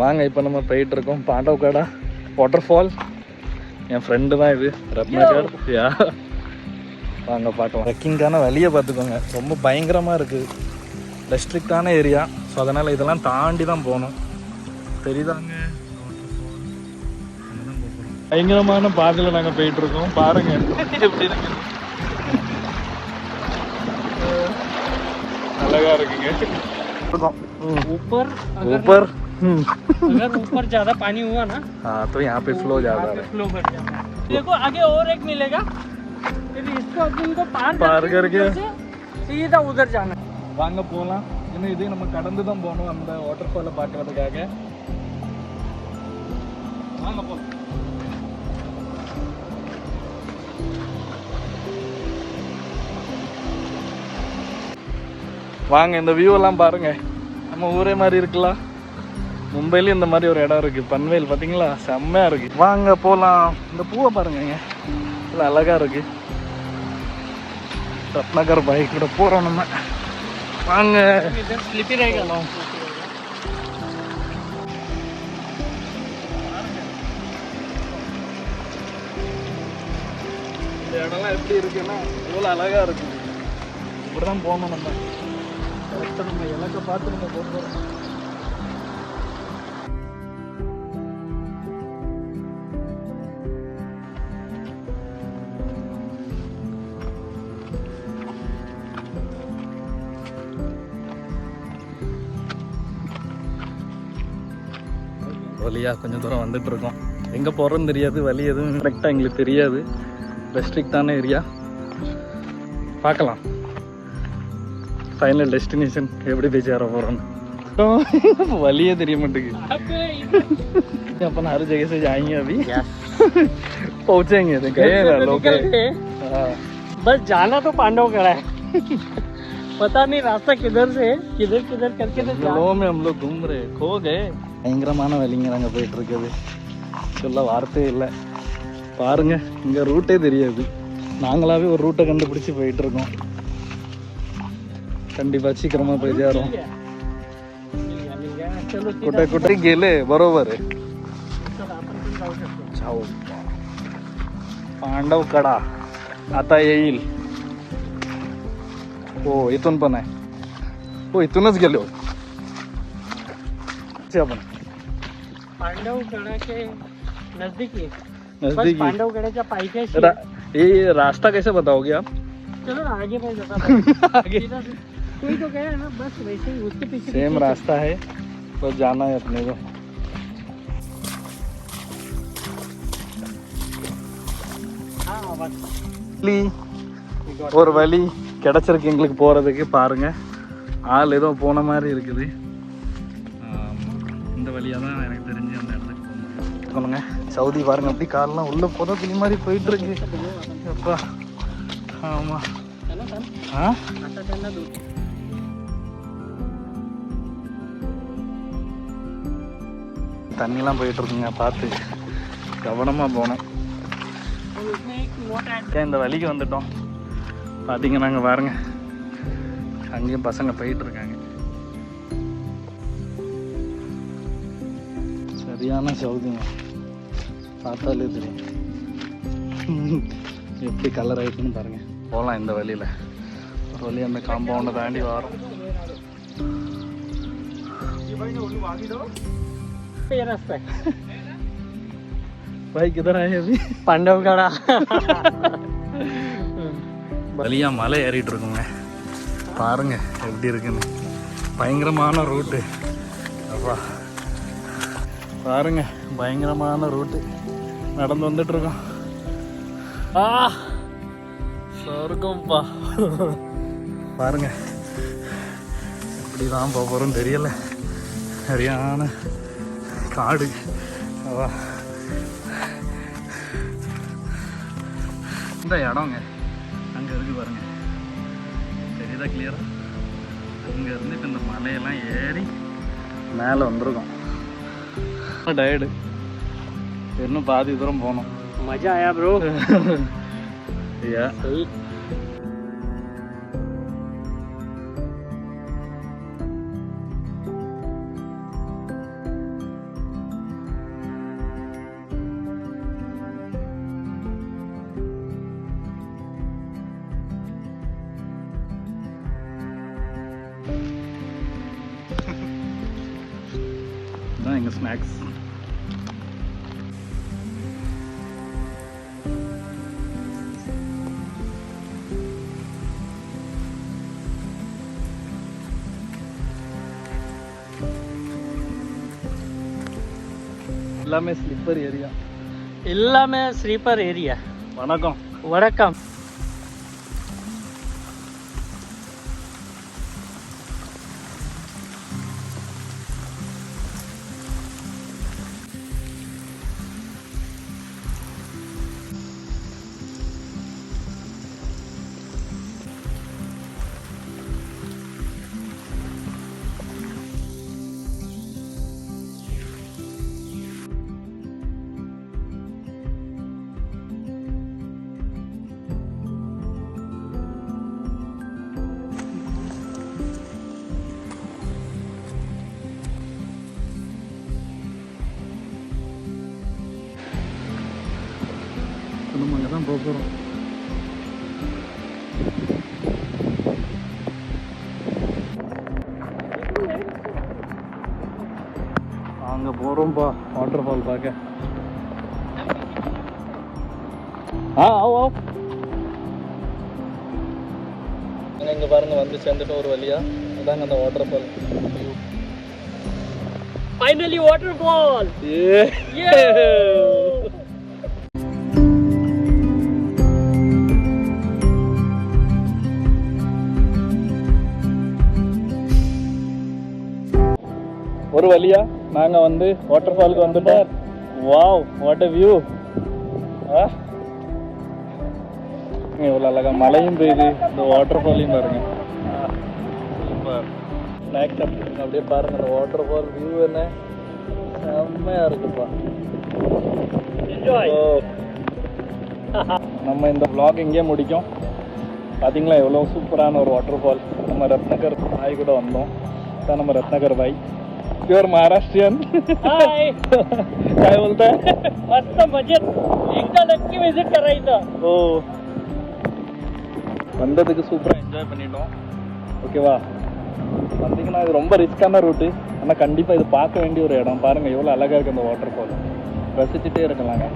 வாங்க இப்போ நம்ம போயிட்டு இருக்கோம் பாண்டவகாடா வாட்டர் ஃபால். என் ஃப்ரெண்டு தான் இது ரத்னகர். யா வாங்க பார்க்கலாம். ட்ரெக்கிங்கான வழியை பார்த்துக்கோங்க, ரொம்ப பயங்கரமாக இருக்குது. ரெஸ்ட்ரிக்டான ஏரியா, ஸோ அதனால் இதெல்லாம் தாண்டி தான் போகணும். தெரியுதாங்க பயங்கரமான பாதையில் நாங்கள் போயிட்டுருக்கோம். பாருங்க எப்படி இருக்கு, அழகா இருக்குங்க. ऊपर ऊपर अगर ऊपर ज्यादा पानी हुआ ना हाँ तो यहाँ पे फ्लो ज्यादा है. फ्लो बढ़ जाता है. देखो आगे और एक मिलेगा, फिर इसको अपन को पार करके सीधा उधर जाना. வாங்க போகலாம். இன்னும் இதே நம்ம கடந்து தான் போகணும் அந்த வாட்டர் ஃபாலை பார்க்கறதுக்காக. வாங்க போகலாம். வாங்க இந்த வியூ எல்லாம் பாருங்க. நம்ம ஊரே மாதிரி இருக்கலாம். மும்பையில இந்த மாதிரி ஒரு இடம் இருக்கு, பன்வேல். பாத்தீங்களா, செம்மையா இருக்கு. வாங்க போலாம். இந்த பூவை பாருங்க, இல்லை அழகா இருக்கு. ரத்னகர் பைக் கூட போறோம் நம்ம. வாங்க. ஸ்லிப்பி रहेगा. இந்த இடம்லாம் எப்படி இருக்குன்னா இவ்வளோ அழகா இருக்கு. இப்படிதான் போகணும் நம்ம. கரெக்டாக நம்ம இலக்கை பார்த்து நம்ம போகிறோம். வழியாக கொஞ்சம் தூரம் வந்துட்டு இருக்கோம். எங்கே போகிறோன்னு தெரியாது, வழி எதுவும் கரெக்டாக எங்களுக்கு தெரியாது. ரெஸ்ட்ரிக்டான ஏரியா. பார்க்கலாம் ஃபைனல் டெஸ்டினேஷன் எப்படி போய் சேர போகிறோன்னு. வழியே தெரிய माटेगी. अपन हर जगह से जाएंगे अभी. पहुंचेंगे तो गए ना लोग. बस जाना तो पांडवगढ़ है. पता नहीं रास्ता किधर से किधर किधर करके तो जगहों में हम लोग घूम रहे, खो गए. பயங்கரமான வழிங்க நாங்கள் போயிட்டு இருக்குது. சொல்ல வார்த்தையே இல்லை. பாருங்க, இங்கே ரூட்டே தெரியாது. நாங்களாவே ஒரு ரூட்டை கண்டுபிடிச்சி போயிட்டு இருக்கோம். கண்டிப்பாக சீக்கிரமாக போய் சேரும். कुठे कुठे गेले बरोबर आहे. जाऊ पांडवकडा आता येईल. हो इथून पण आहे. हो इथूनच गेलो आपण. पांडवगढ़ के नजदीक ही. नजदीक पांडवगढ़ पाइके ये रास्ता कैसे बताओगे आप? चलो ना आगे मैं बता. आगे कोई तो गया है ना, बस वैसे ही उसके पीछे सेम रास्ता है, बस जाना है अपने को. ஒரு வழி கிடைச்சிருக்கு எங்களுக்கு போகிறதுக்கு. பாருங்க, ஆள் ஏதோ போன மாதிரி இருக்குது. இந்த வழியாக தான் எனக்கு தெரிஞ்சு அந்த இடத்துக்கு போகணுங்க. சவுதி பாருங்க, அப்படி காலெலாம் உள்ளே போகிற துணி மாதிரி போயிட்டு இருக்கு. எப்பா ஆமாம். ஆ தண்ணிலாம் போயிட்டு இருக்குங்க, பார்த்து கவனமாக போகணும். இந்த வழிக்கு வந்துட்டோம். பார்த்தீங்கன்னா நாங்கள் பாருங்க, அங்கேயும் பசங்க போயிட்டு இருக்காங்க. சரியான சவுதிங்க, பார்த்தாலே தெரியும் எப்படி கலர் ஆகிட்டுன்னு பாருங்க. போகலாம் இந்த வழியில். ஒரு வழி அந்த காம்பவுண்டை தாண்டி வரோம். भाई किधर आए अभी? पांडवगढ़. வழியா மலை ஏறிட்டு இருக்குங்க. பாருங்க எப்படி இருக்குன்னு. பயங்கரமான ரூட்டு. அப்பா பாருங்க, பயங்கரமான ரூட்டு. நடந்து வந்துட்டு இருக்கோம். சொர்க்கம்பா. பாருங்க எப்படிதான் போக போறோம்னு தெரியல. சரியான காடு. அவா இந்த இடங்க அங்கே இருக்கு பாருங்க, தெரியுதா கிளியரா? அங்கே இருந்துட்டு இந்த மலையெல்லாம் ஏறி மேலே வந்துருக்கோம். டயர்டு, இன்னும் பாதி தூரம் போகணும். मजा आया ब्रो. या सही. எங்கள் ஸ்நாக்ஸ். எல்லாமே ஸ்லிப்பர் ஏரியா. எல்லாமே ஸ்லீப்பர் ஏரியா. வணக்கம். வணக்கம். நம்ம அங்கே தான் போகிறோம். அங்கே போகிறோம்ப்பா வாட்டர் ஃபால் பார்க்க. ஆ இங்கே பாருங்க வந்து சேர்ந்துட்டு ஒரு வழியா அதாங்க அந்த வாட்டர் ஃபால். Finally waterfall. ஒரு வழியா நாங்க வந்து வாட்டர் ஃபாலுக்கு வந்துட்டோம். Wow what a view. இவ்வளோ அழகா மழையும் பெய்யுது, இந்த வாட்டர் ஃபாலையும் பாருங்க. சூப்பர். ஸ்நாக்ஸ் அப்படியே பாருங்க இந்த வாட்டர் ஃபால் வியூ என்ன செம்மையா இருக்குப்பா. நம்ம இந்த vlog இங்கே முடிக்கும். பார்த்தீங்களா எவ்வளோ சூப்பரான ஒரு வாட்டர் ஃபால். நம்ம ரத்னகர் பாய் கூட வந்தோம். இதான் நம்ம ரத்னகர் பாய். प्योर महाराष्ट्रियन. हाय. काय बोलताय? मस्त मजेत. एकदा नक्की विजिट करायचं. ஓ வந்ததுக்கு சூப்பராக என்ஜாய் பண்ணிட்டோம். ஓகேவா? வந்தீங்கன்னா இது ரொம்ப ரிஸ்க்கான ரூட்டு, ஆனால் கண்டிப்பாக இது பார்க்க வேண்டிய ஒரு இடம். பாருங்கள் எவ்வளோ அழகாக இருக்குது அந்த வாட்டர் ஃபால். ரசிச்சுட்டே இருக்கலாங்க.